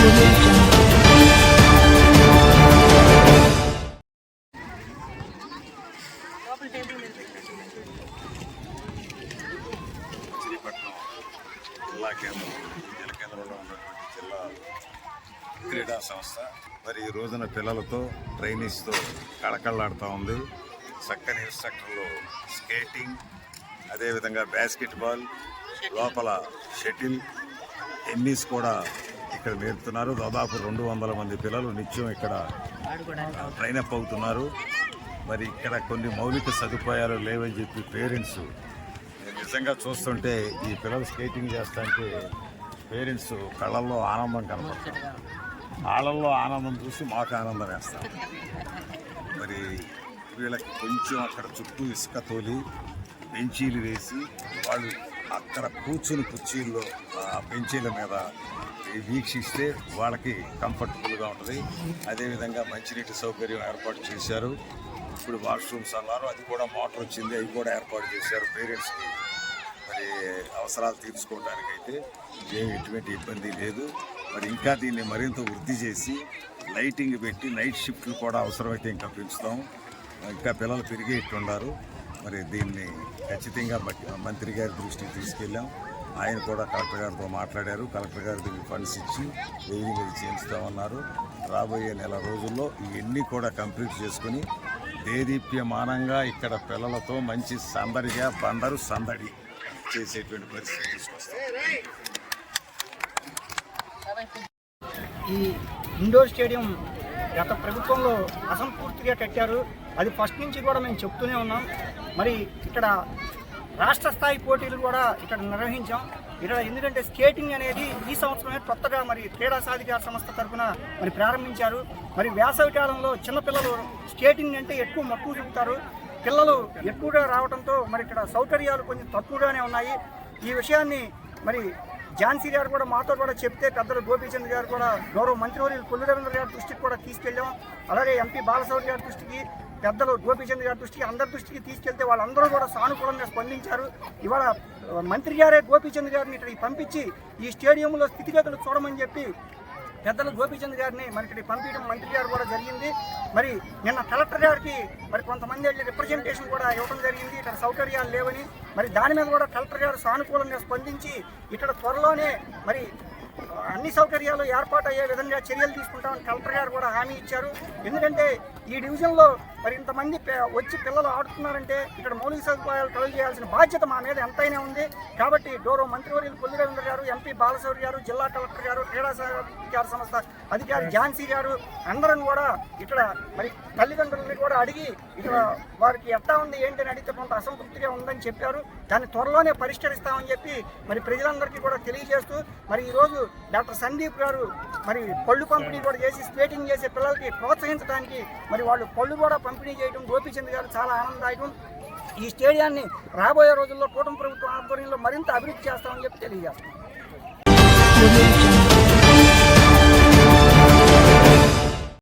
జిల్లా కేంద్రంలో ఉన్నటువంటి జిల్లా క్రీడా సంస్థ మరి ఈ రోజున పిల్లలతో ట్రైనీస్తో కళకళలాడుతూ ఉంది. చక్కని ఇన్స్ట్రక్టర్లు స్కేటింగ్, అదేవిధంగా బాస్కెట్బాల్, లోపల షటిల్, టెన్నిస్ కూడా ఇక్కడ నేర్పుతున్నారు. దాదాపు 200 మంది పిల్లలు నిత్యం ఇక్కడ ట్రైనప్ అవుతున్నారు. మరి ఇక్కడ కొన్ని మౌలిక సదుపాయాలు లేవని చెప్పి పేరెంట్స్ నిజంగా చూస్తుంటే ఈ పిల్లలు స్కేటింగ్ చేస్తుంటే పేరెంట్స్ కళ్ళల్లో ఆనందం కనపడుతుంది. వాళ్ళల్లో ఆనందం చూసి మాకు ఆనందం వేస్తాం. మరి వీళ్ళకి కొంచెం అక్కడ చుట్టూ ఇసుక తోలి బెంచీలు వేసి వాళ్ళు అక్కడ కూర్చుని కుర్చీల్లో ఆ బెంచీల మీద వీక్షిస్తే వాళ్ళకి కంఫర్టబుల్గా ఉంటుంది. అదేవిధంగా మంచినీటి సౌకర్యం ఏర్పాటు చేశారు. ఇప్పుడు వాష్రూమ్స్ అన్నారు, అది కూడా మోటార్ వచ్చింది, అవి కూడా ఏర్పాటు చేశారు. పేరెంట్స్కి మరి అవసరాలు తీర్చుకోవడానికి అయితే ఎటువంటి ఇబ్బంది లేదు. మరి ఇంకా దీన్ని మరింత వృద్ధి చేసి లైటింగ్ పెట్టి నైట్ షిఫ్ట్లు కూడా అవసరమైతే ఇంకా పెంచుతాం. ఇంకా పిల్లలు పెరిగేట్టున్నారు. మరి దీన్ని ఖచ్చితంగా మంత్రి గారి దృష్టికి తీసుకెళ్ళాం. ఆయన కూడా కలెక్టర్ గారితో మాట్లాడారు. కలెక్టర్ గారు దీనికి ఫండ్స్ ఇచ్చి వెయ్యి చేయించుతామన్నారు. రాబోయే నెల రోజుల్లో ఇవన్నీ కూడా కంప్లీట్ చేసుకుని దేదీప్యమానంగా ఇక్కడ పిల్లలతో మంచి సందడిగా బందరు సందడి చేసేటువంటి పరిస్థితి తీసుకొస్తాం. ఈ ఇండోర్ స్టేడియం గత ప్రభుత్వంలో అసంపూర్తిగా కట్టారు. అది ఫస్ట్ నుంచి కూడా మేము చెప్తూనే ఉన్నాం. మరి ఇక్కడ రాష్ట్ర స్థాయి పోటీలు కూడా ఇక్కడ నిర్వహించాం. ఇక్కడ ఎందుకంటే స్కేటింగ్ అనేది ఈ సంవత్సరమే కొత్తగా మరి క్రీడా సాధికార సంస్థ తరఫున మరి ప్రారంభించారు. మరి వేసవి కాలంలో చిన్నపిల్లలు స్కేటింగ్ అంటే ఎక్కువ మక్కువ చూపుతారు. పిల్లలు ఎక్కువగా రావడంతో మరి ఇక్కడ సౌకర్యాలు కొంచెం తక్కువగానే ఉన్నాయి. ఈ విషయాన్ని మరి ఝాన్సీ గారు కూడా మాతో కూడా చెప్తే పెద్దలు గోపీచంద్ గారు కూడా గౌరవ మంత్రివర్యులు కొల్లు రవీంద్ర గారి దృష్టికి కూడా తీసుకెళ్ళాం. అలాగే ఎంపీ బాలశౌరి గారి దృష్టికి, పెద్దలు గోపీచంద్ గారి దృష్టికి, అందరి దృష్టికి తీసుకెళ్తే వాళ్ళందరూ కూడా సానుకూలంగా స్పందించారు. ఇవాళ మంత్రి గారే గోపీచంద్ గారిని ఇక్కడికి పంపించి ఈ స్టేడియంలో స్థితిగతులు చూడమని చెప్పి పెద్దలు గోపీచంద్ గారిని మరి ఇక్కడికి పంపించడం మంత్రి గారు కూడా జరిగింది. మరి నిన్న కలెక్టర్ గారికి మరి కొంతమంది రిప్రజెంటేషన్ కూడా ఇవ్వడం జరిగింది ఇక్కడ సౌకర్యాలు లేవని. మరి దాని మీద కూడా కలెక్టర్ గారు సానుకూలంగా స్పందించి ఇక్కడ త్వరలోనే మరి అన్ని సౌకర్యాలు ఏర్పాటు అయ్యే విధంగా చర్యలు తీసుకుంటామని కలెక్టర్ గారు కూడా హామీ ఇచ్చారు. ఎందుకంటే ఈ డివిజన్లో మరి ఇంతమంది వచ్చి పిల్లలు ఆడుతున్నారంటే ఇక్కడ మౌలిక సదుపాయాలు కలుగు చేయాల్సిన బాధ్యత మా మీద ఎంతైనా ఉంది. కాబట్టి గౌరవ మంత్రివర్యులు కొల్లు రవీంద్ర గారు, ఎంపీ బాలశౌరి గారు, జిల్లా కలెక్టర్ గారు, క్రీడా సాధికార సంస్థ అధికారి ఝాన్సీ గారు అందరం కూడా ఇక్కడ మరి తల్లిదండ్రులని కూడా అడిగి ఇక్కడ వారికి ఎట్లా ఉంది ఏంటని అడిగితే కొంత అసంతృప్తిగా ఉందని చెప్పారు. దాన్ని త్వరలోనే పరిష్కరిస్తామని చెప్పి మరి ప్రజలందరికీ కూడా తెలియజేస్తూ మరి ఈరోజు డాక్టర్ సందీప్ గారు మరి పళ్ళు పంపిణీ కూడా చేసి స్కేటింగ్ చేసే పిల్లలకి ప్రోత్సహించడానికి మరి వాళ్ళు పళ్ళు కూడా పంపిణీ చేయడం గోపీచంద్ గారు చాలా ఆనందదాయకం. ఈ స్టేడియాన్ని రాబోయే రోజుల్లో కూటమి ప్రభుత్వం ఆధ్వర్యంలో మరింత అభివృద్ధి చేస్తామని చెప్పి తెలియజేస్తాం.